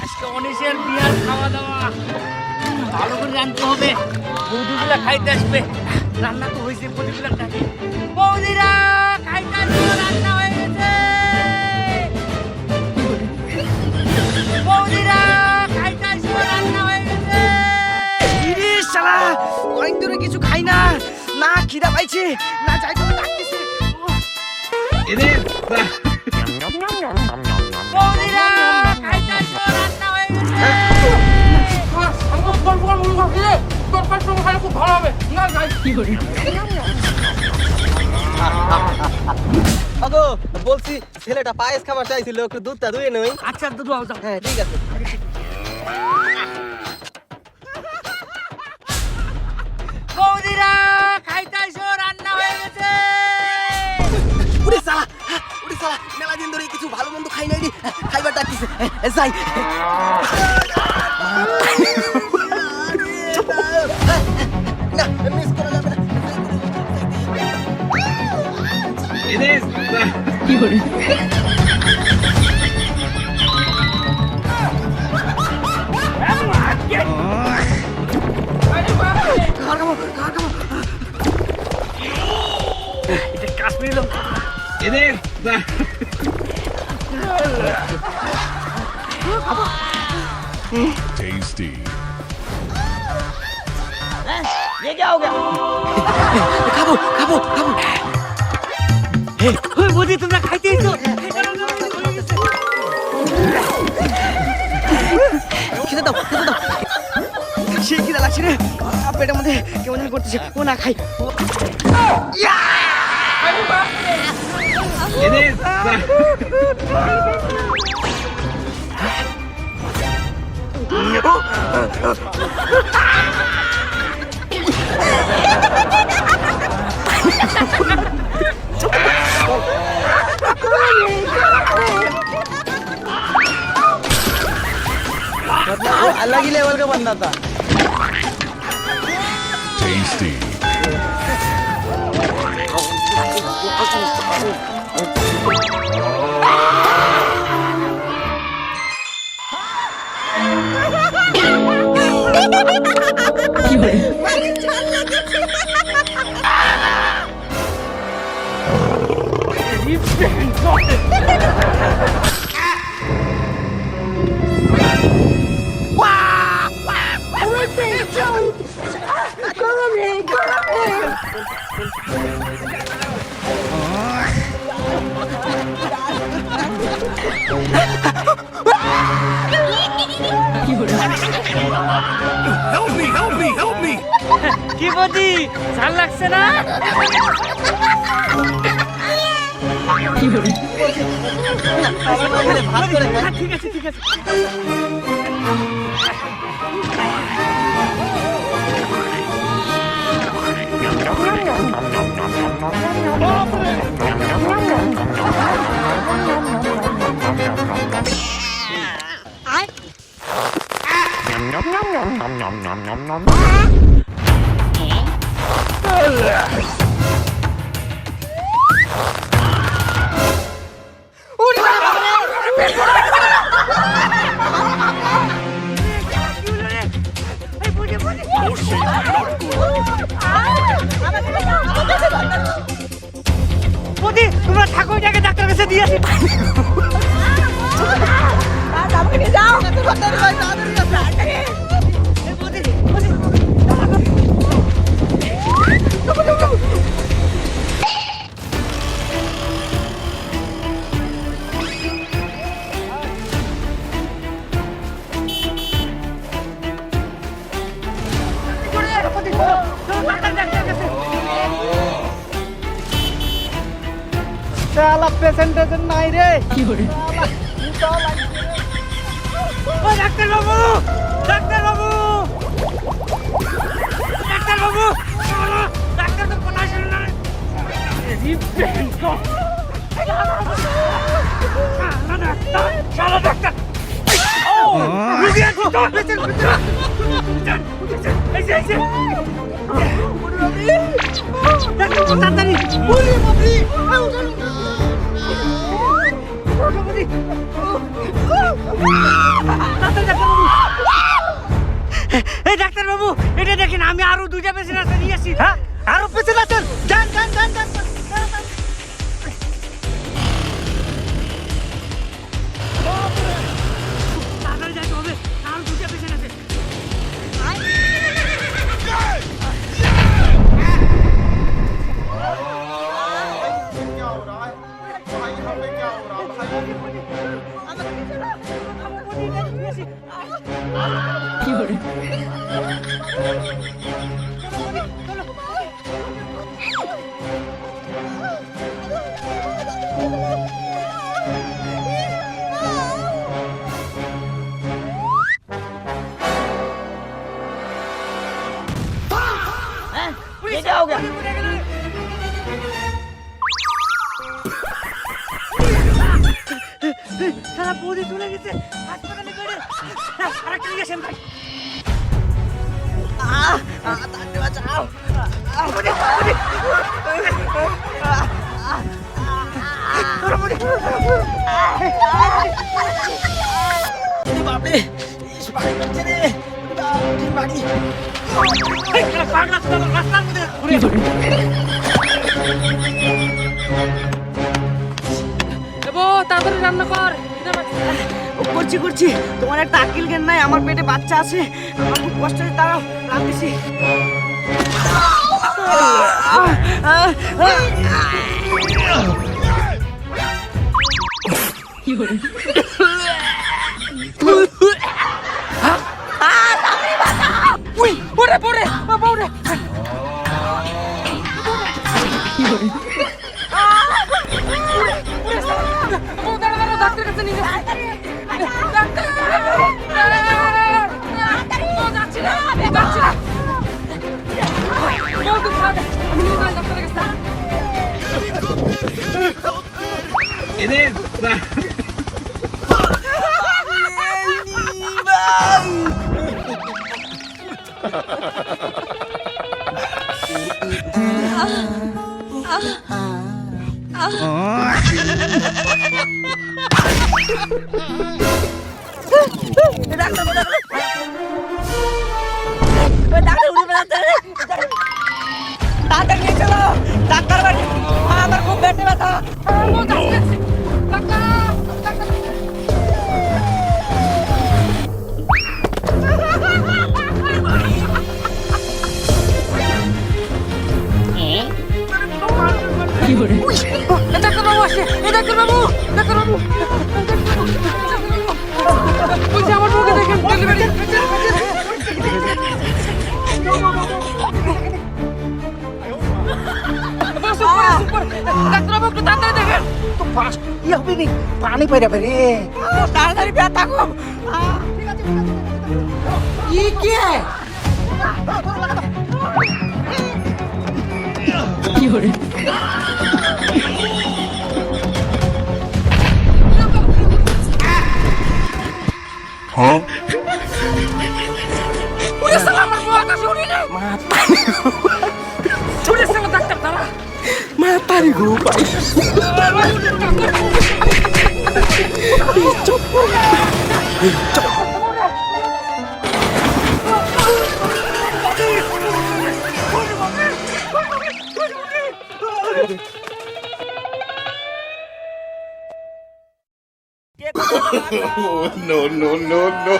আজকে অনিশের বিয়ার খাওয়া দাওয়া ভালো করে রাঁধতে হবে। বৌদিগুলা খাইতে আসবে। রান্না তো হয়েছে, বৌদিগুলা ডাকে। বৌদিরা খাইতে আসবে, রান্না হয়ে গেছে। বৌদিরা খাইতে আসবে, রান্না হয়ে গেছে। ইরিশ শালা অনেক দূরে কিছু খাই না, না খিদা পাইছে না যাই তো ডাকতেছে। বৌদিরা খাইতে আসবে, রান্না হয়ে গেছে। আগো বলছি ছেলেটা পায়েস খাবার চাইছিল, একটু দুধটা দুয়ে নই। আচ্ছা দুধ আও যাও। হ্যাঁ ঠিক আছে। বৌদিরা খাইতে আসো, রান্না হয়ে গেছে। উড়ে শালা মেলা দিন ধরে কিছু ভালো মন্দ খাই নাই রে, খাইবার ডাকতেছে যাই। না মিস করা যাবে না। কি করে কাশ্মীর লোক Tasty. ये क्या हो गया? খাবো খাবো খাবো। বৌদি তোমরা খাইতে এসো। খেতে দাও খেতে দাও। সে খিদা লাগছে রে, পেটের মধ্যে কেমন যেন করতেছে। ও না খাই। अलग ही लेवल का बंदा था। Tasty. Help me! কি বৌদি ঝাল লাগছে না? কি করে ভালো করে ঠিক আছে ঠিক আছে। বৌদি তোমরা থাকো, এটাকে ডাক্তার কাছে দিয়ে আসি। শালা পেশেন্ট নাই রে। কি করে ডাক্তার বাবু, ডাক্তার বাবু, ডাক্তার বাবু, ডাক্তার তো কোথায় ছিল না? শালা ডাক্তার তাড়াতাড়ি এই ডাক্তার বাবু, এটা দেখেন, আমি আরো দুইটা পেশেন্ট আছে নিয়ে আসি। হ্যাঁ, আরো পেশেন্ট আছেন, যান যান যান যান। তাড়াতাড়ি যাইতে হবে, আরো দুইটা পেশেন্ট আছে। সারা বডি চলে গেছে হাসপাতালে বেডে। আরেকটা নিয়ে আসেন ভাই। বাপরে বাড়ি করছে রে, বাড়ি রাস্তার মধ্যে ঘুরে তাড়াতাড়ি রান্না কর। করছি করছি, তোমার একটা আকিল জ্ঞান নাই, আমার পেটে বাচ্চা আছে, আমার খুব কষ্ট হচ্ছে, দাঁড়াও রাঁধতেছি। ডাক্তার কাছে নিয়ে ডাক্তার বাড়ি, আমার খুব পেটে ব্যথা। ডাক্তার বাবু আসে, ডাক্তার বাবু, ডাক্তার বাবু বলছি আমার বউকে দেখেন, ডেলিভারি। ডাক্তার বাবু একটু তাড়াতাড়ি দেখেন। তো ফাস্ট কি হবে রে, পানি পড়ে যাবে রে, তাড়াতাড়ি ব্যথা খুব। কি কি Huh? আমার বউ আকাশে উড়ে নেই। ডাক্তার তারা মাতারি গো ভাই, No, no, no, no.